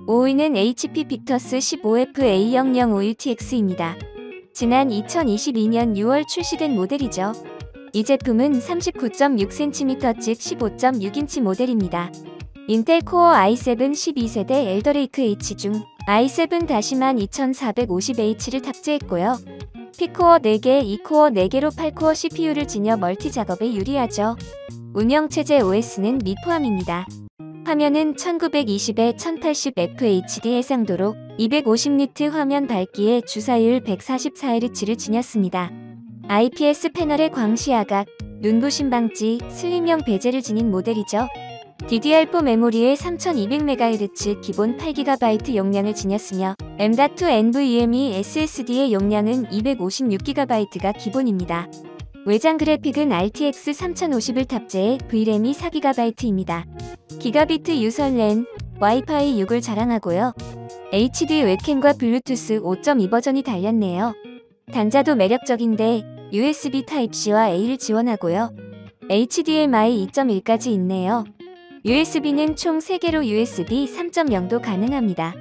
5위는 HP 빅터스 15F A0051TX입니다. 지난 2022년 6월 출시된 모델이죠. 이 제품은 39.6cm 즉 15.6인치 모델입니다. 인텔 코어 i7 12세대 엘더레이크 H 중 i7-1 2450H를 탑재했고요. P코어 4개, E코어 4개로 8코어 CPU를 지녀 멀티 작업에 유리하죠. 운영체제 OS는 미포함입니다. 화면은 1920에 1080 FHD 해상도로 250니트 화면 밝기에 주사율 144Hz를 지녔습니다. IPS 패널의 광시야각, 눈부심 방지, 슬림형 베젤을 지닌 모델이죠. DDR4 메모리에 3200MHz 기본 8GB 용량을 지녔으며 M.2 NVMe SSD의 용량은 256GB가 기본입니다. 외장 그래픽은 RTX 3050을 탑재해 VRAM이 4GB입니다. 기가비트 유선 랜, 와이파이 6을 자랑하고요. HD 웹캠과 블루투스 5.2 버전이 달렸네요. 단자도 매력적인데 USB Type-C와 A를 지원하고요. HDMI 2.1까지 있네요. USB는 총 3개로 USB 3.0도 가능합니다.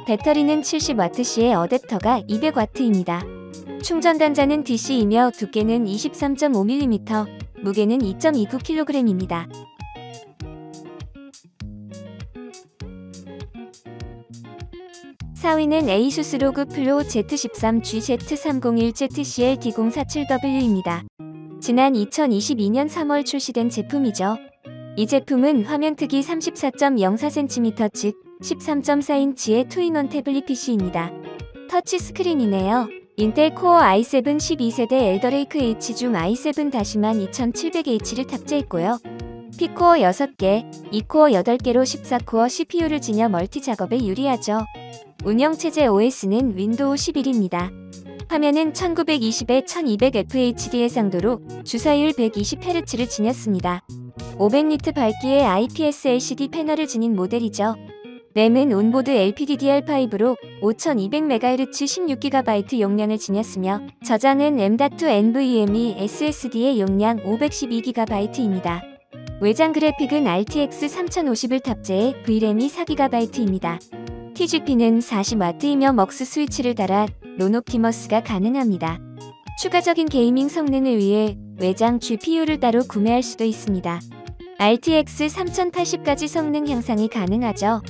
배터리는 70W시의 어댑터가 200W입니다. 충전 단자는 DC이며 두께는 23.5mm, 무게는 2.29kg입니다. 4위는 ASUS ROG Philo Z13GZ301ZCL-D047W입니다. 지난 2022년 3월 출시된 제품이죠. 이 제품은 화면 크기 34.04cm 즉 13.4인치의 투인원 태블릿 PC입니다. 터치 스크린이네요. 인텔 코어 i7 12세대 엘더레이크 H 중 i7-1 2700H를 탑재했고요. P코어 6개, E코어 8개로 14코어 CPU를 지녀 멀티 작업에 유리하죠. 운영체제 OS는 윈도우 11입니다. 화면은 1920에 1200FHD 해상도로 주사율 120Hz를 지녔습니다. 500니트 밝기의 IPS LCD 패널을 지닌 모델이죠. 램은 온보드 LPDDR5로 5200MHz 16GB 용량을 지녔으며 저장은 M.2 NVMe SSD의 용량 512GB입니다. 외장 그래픽은 RTX 3050을 탑재해 VRAM이 4GB입니다. TGP는 40W이며 먹스 스위치를 달아 론옵티머스가 가능합니다. 추가적인 게이밍 성능을 위해 외장 GPU를 따로 구매할 수도 있습니다. RTX 3080까지 성능 향상이 가능하죠.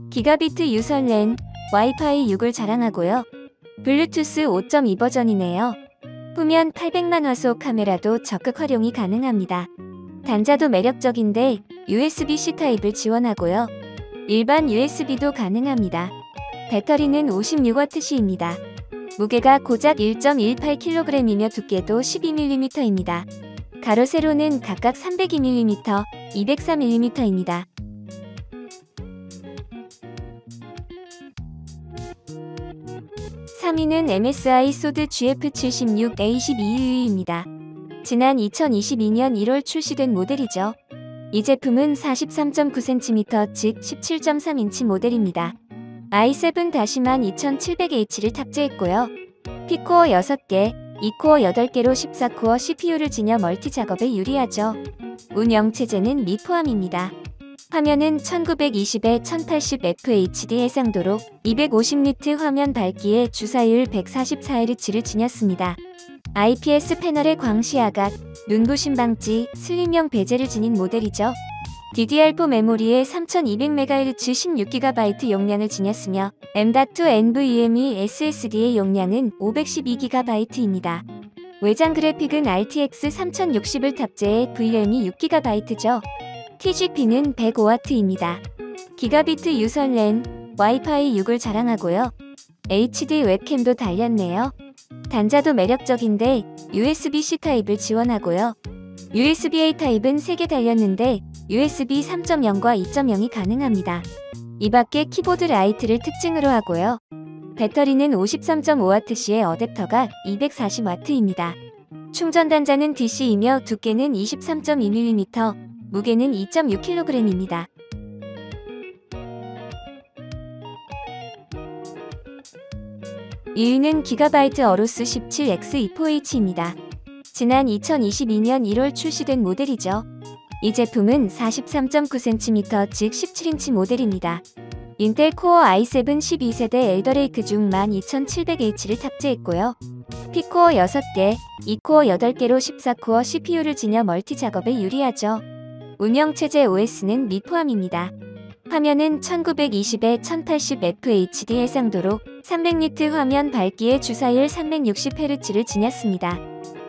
기가비트 유선 랜, 와이파이 6을 자랑하고요. 블루투스 5.2 버전이네요. 후면 800만 화소 카메라도 적극 활용이 가능합니다. 단자도 매력적인데 USB-C 타입을 지원하고요. 일반 USB도 가능합니다. 배터리는 56W시입니다. 무게가 고작 1.18kg이며 두께도 12mm입니다. 가로 세로는 각각 302mm, 204mm입니다. 3위는 MSI SOD GF76A12U입니다. 지난 2022년 1월 출시된 모델이죠. 이 제품은 43.9cm 즉 17.3인치 모델입니다. i7-1 2700H를 탑재했고요. P코어 6개, E코어 8개로 14코어 CPU를 지녀 멀티 작업에 유리하죠. 운영체제는 미포함입니다. 화면은 1920에 1080 FHD 해상도로 250니트 화면 밝기에 주사율 144Hz를 지녔습니다. IPS 패널의 광시야각, 눈부심 방지, 슬림형 베젤을 지닌 모델이죠. DDR4 메모리에 3200MHz 16GB 용량을 지녔으며 M.2 NVMe SSD의 용량은 512GB입니다. 외장 그래픽은 RTX 3060을 탑재해 VRAM이 6GB죠. TGP는 105W입니다. 기가비트 유선 랜, 와이파이 6을 자랑하고요. HD 웹캠도 달렸네요. 단자도 매력적인데 USB-C 타입을 지원하고요. USB-A 타입은 3개 달렸는데 USB 3.0과 2.0이 가능합니다. 이 밖에 키보드 라이트를 특징으로 하고요. 배터리는 53.5W시의 어댑터가 240W입니다. 충전 단자는 DC이며 두께는 23.2mm, 무게는 2.6kg입니다. 2위는 기가바이트 어로스 17X24H입니다. 지난 2022년 1월 출시된 모델이죠. 이 제품은 43.9cm 즉 17인치 모델입니다. 인텔 코어 i7 12세대 엘더레이크 중 12700H를 탑재했고요. P코어 6개, E코어 8개로 14코어 CPU를 지녀 멀티 작업에 유리하죠. 운영체제 OS는 미포함입니다. 화면은 1920에 1080fHD 해상도로 300니트 화면 밝기에 주사율 360Hz를 지녔습니다.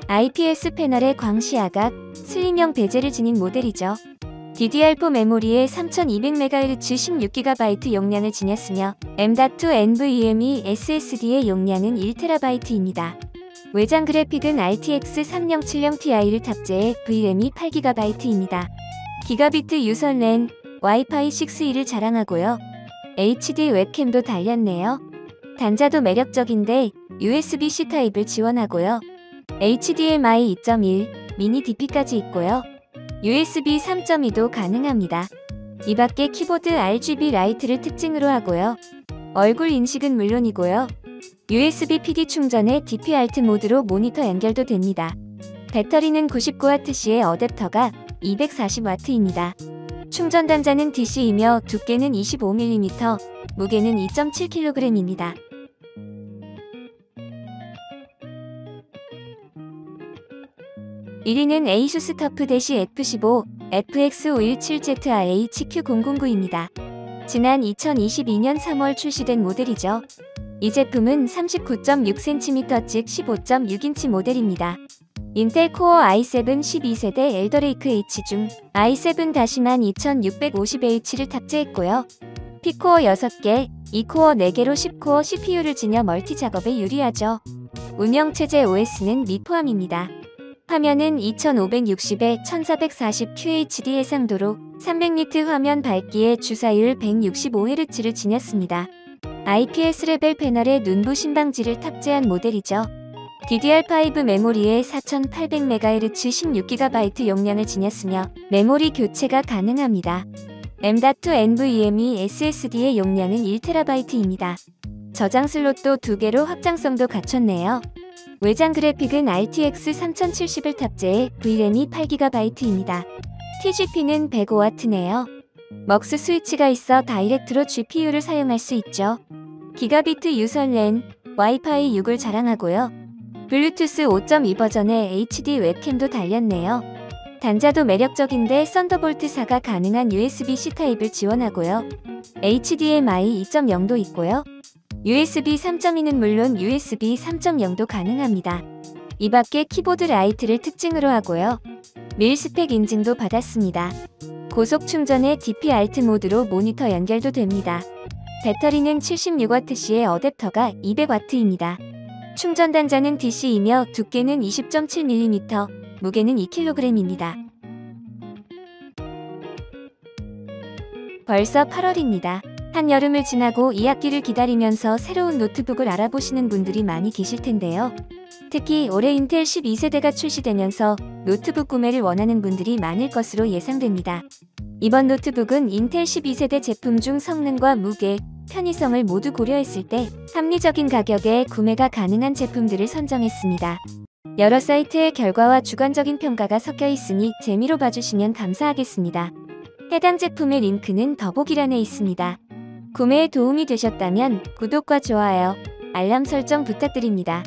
IPS 패널에 광시야각, 슬림형 베젤을 지닌 모델이죠. DDR4 메모리에 3200MHz 16GB 용량을 지녔으며 M.2 NVMe SSD의 용량은 1TB입니다. 외장 그래픽은 RTX 3070Ti를 탑재해 VRAM이 8GB입니다. 기가비트 유선 랜, 와이파이 6E를 자랑하고요. HD 웹캠도 달렸네요. 단자도 매력적인데 USB-C 타입을 지원하고요. HDMI 2.1, 미니 DP까지 있고요. USB 3.2도 가능합니다. 이 밖에 키보드 RGB 라이트를 특징으로 하고요. 얼굴 인식은 물론이고요. USB PD 충전에 DP Alt 모드로 모니터 연결도 됩니다. 배터리는 99W의 어댑터가 240W입니다. 충전 단자는 DC이며 두께는 25mm, 무게는 2.7kg입니다. (1위는) ASUS TUF-F15 FX517ZIA-HQ009입니다. 지난 2022년 3월 출시된 모델이죠. 이 제품은 39.6cm 즉 15.6인치 모델입니다. 인텔 코어 i7 12세대 엘더레이크 H 중 i7-12650H를 탑재했고요. P코어 6개, E코어 4개로 10코어 CPU를 지녀 멀티 작업에 유리하죠. 운영체제 OS는 미포함입니다. 화면은 2560에 1440QHD 해상도로 300니트 화면 밝기에 주사율 165Hz를 지녔습니다. IPS 레벨 패널에 눈부 신방지를 탑재한 모델이죠. DDR5 메모리에 4800MHz 16GB 용량을 지녔으며 메모리 교체가 가능합니다. M.2 NVMe SSD의 용량은 1TB입니다. 저장 슬롯도 2개로 확장성도 갖췄네요. 외장 그래픽은 RTX 3070을 탑재해 VRAM이 8GB입니다. TGP는 105W네요. 먹스 스위치가 있어 다이렉트로 GPU를 사용할 수 있죠. 기가비트 유선 랜, 와이파이 6을 자랑하고요. 블루투스 5.2 버전의 HD 웹캠도 달렸네요. 단자도 매력적인데 썬더볼트 4가 가능한 USB-C 타입을 지원하고요. HDMI 2.0도 있고요. USB 3.2는 물론 USB 3.0도 가능합니다. 이 밖에 키보드 라이트를 특징으로 하고요. 밀스펙 인증도 받았습니다. 고속 충전에 DP Alt 모드로 모니터 연결도 됩니다. 배터리는 76W의 어댑터가 200W입니다. 충전 단자는 DC이며 두께는 20.7mm, 무게는 2kg입니다. 벌써 8월입니다. 한여름을 지나고 2학기를 기다리면서 새로운 노트북을 알아보시는 분들이 많이 계실 텐데요. 특히 올해 인텔 12세대가 출시되면서 노트북 구매를 원하는 분들이 많을 것으로 예상됩니다. 이번 노트북은 인텔 12세대 제품 중 성능과 무게, 편의성을 모두 고려했을 때 합리적인 가격에 구매가 가능한 제품들을 선정했습니다. 여러 사이트의 결과와 주관적인 평가가 섞여 있으니 재미로 봐주시면 감사하겠습니다. 해당 제품의 링크는 더보기란에 있습니다. 구매에 도움이 되셨다면 구독과 좋아요, 알람 설정 부탁드립니다.